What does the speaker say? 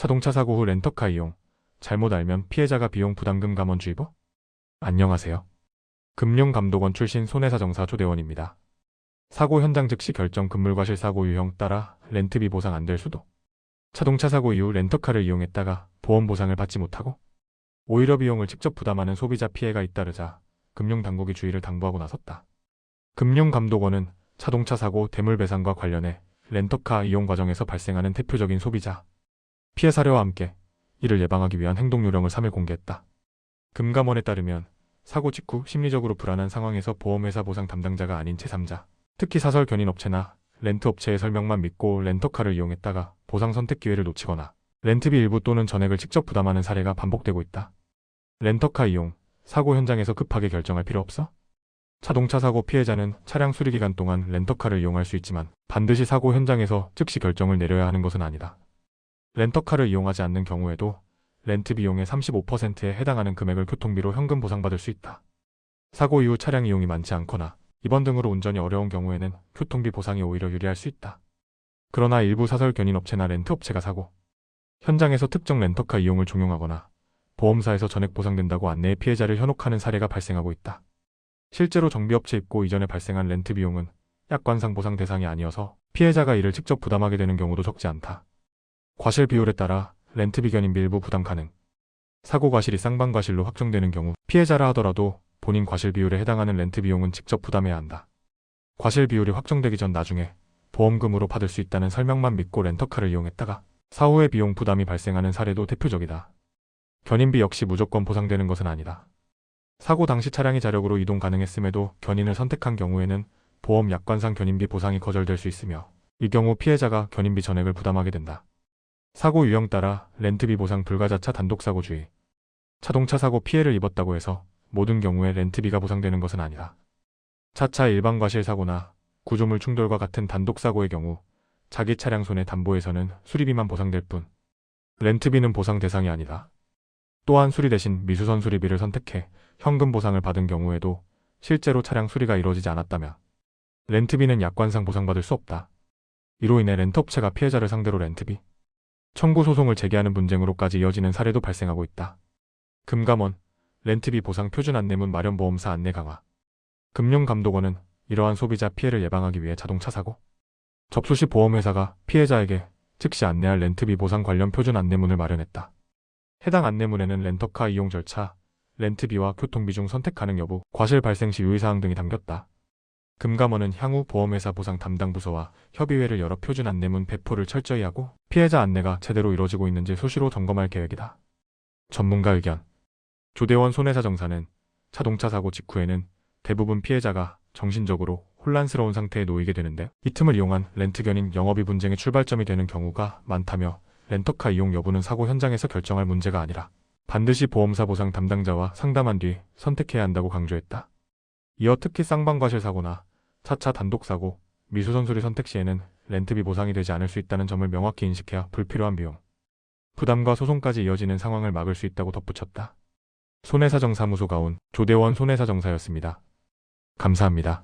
자동차 사고 후 렌터카 이용. 잘못 알면 피해자가 비용 부담금 감원주의보? 안녕하세요. 금융감독원 출신 손해사정사 조대원입니다. 사고 현장 즉시 결정 금물과실 사고 유형 따라 렌트비 보상 안 될 수도. 자동차 사고 이후 렌터카를 이용했다가 보험 보상을 받지 못하고 오히려 비용을 직접 부담하는 소비자 피해가 잇따르자 금융당국이 주의를 당부하고 나섰다. 금융감독원은 자동차 사고 대물배상과 관련해 렌터카 이용 과정에서 발생하는 대표적인 소비자 피해 사례와 함께 이를 예방하기 위한 행동요령을 3일 공개했다. 금감원에 따르면 사고 직후 심리적으로 불안한 상황에서 보험회사 보상 담당자가 아닌 제3자, 특히 사설 견인업체나 렌트업체의 설명만 믿고 렌터카를 이용했다가 보상 선택 기회를 놓치거나 렌트비 일부 또는 전액을 직접 부담하는 사례가 반복되고 있다. 렌터카 이용, 사고 현장에서 급하게 결정할 필요 없어? 자동차 사고 피해자는 차량 수리 기간 동안 렌터카를 이용할 수 있지만 반드시 사고 현장에서 즉시 결정을 내려야 하는 것은 아니다. 렌터카를 이용하지 않는 경우에도 렌트 비용의 35%에 해당하는 금액을 교통비로 현금 보상받을 수 있다. 사고 이후 차량 이용이 많지 않거나 입원 등으로 운전이 어려운 경우에는 교통비 보상이 오히려 유리할 수 있다. 그러나 일부 사설 견인업체나 렌트업체가 사고 현장에서 특정 렌터카 이용을 종용하거나 보험사에서 전액 보상된다고 안내해 피해자를 현혹하는 사례가 발생하고 있다. 실제로 정비업체 입고 이전에 발생한 렌트 비용은 약관상 보상 대상이 아니어서 피해자가 이를 직접 부담하게 되는 경우도 적지 않다. 과실 비율에 따라 렌트비 견인비 일부 부담 가능. 사고 과실이 쌍방과실로 확정되는 경우 피해자라 하더라도 본인 과실 비율에 해당하는 렌트 비용은 직접 부담해야 한다. 과실 비율이 확정되기 전 나중에 보험금으로 받을 수 있다는 설명만 믿고 렌터카를 이용했다가 사후에 비용 부담이 발생하는 사례도 대표적이다. 견인비 역시 무조건 보상되는 것은 아니다. 사고 당시 차량이 자력으로 이동 가능했음에도 견인을 선택한 경우에는 보험 약관상 견인비 보상이 거절될 수 있으며 이 경우 피해자가 견인비 전액을 부담하게 된다. 사고 유형 따라 렌트비 보상 불가자차 단독사고주의. 자동차 사고 피해를 입었다고 해서 모든 경우에 렌트비가 보상되는 것은 아니다. 차차 일반과실 사고나 구조물 충돌과 같은 단독사고의 경우 자기 차량 손해 담보에서는 수리비만 보상될 뿐 렌트비는 보상 대상이 아니다. 또한 수리 대신 미수선 수리비를 선택해 현금 보상을 받은 경우에도 실제로 차량 수리가 이루어지지 않았다면 렌트비는 약관상 보상받을 수 없다. 이로 인해 렌트업체가 피해자를 상대로 렌트비 청구 소송을 제기하는 분쟁으로까지 이어지는 사례도 발생하고 있다. 금감원, 렌트비 보상 표준 안내문 마련 보험사 안내 강화. 금융감독원은 이러한 소비자 피해를 예방하기 위해 자동차 사고 접수 시 보험회사가 피해자에게 즉시 안내할 렌트비 보상 관련 표준 안내문을 마련했다. 해당 안내문에는 렌터카 이용 절차, 렌트비와 교통비 중 선택 가능 여부, 과실 발생 시 유의사항 등이 담겼다. 금감원은 향후 보험회사 보상 담당 부서와 협의회를 열어 표준 안내문 배포를 철저히 하고 피해자 안내가 제대로 이루어지고 있는지 수시로 점검할 계획이다. 전문가 의견. 조대원 손해사정사는 자동차 사고 직후에는 대부분 피해자가 정신적으로 혼란스러운 상태에 놓이게 되는데 이 틈을 이용한 렌트 견인 영업이 분쟁의 출발점이 되는 경우가 많다며 렌터카 이용 여부는 사고 현장에서 결정할 문제가 아니라 반드시 보험사 보상 담당자와 상담한 뒤 선택해야 한다고 강조했다. 이어 특히 쌍방과실 사고나 차차 단독사고, 미수선 수리 선택 시에는 렌트비 보상이 되지 않을 수 있다는 점을 명확히 인식해야 불필요한 비용, 부담과 소송까지 이어지는 상황을 막을 수 있다고 덧붙였다. 손해사정사무소가 온 조대원 손해사정사였습니다. 감사합니다.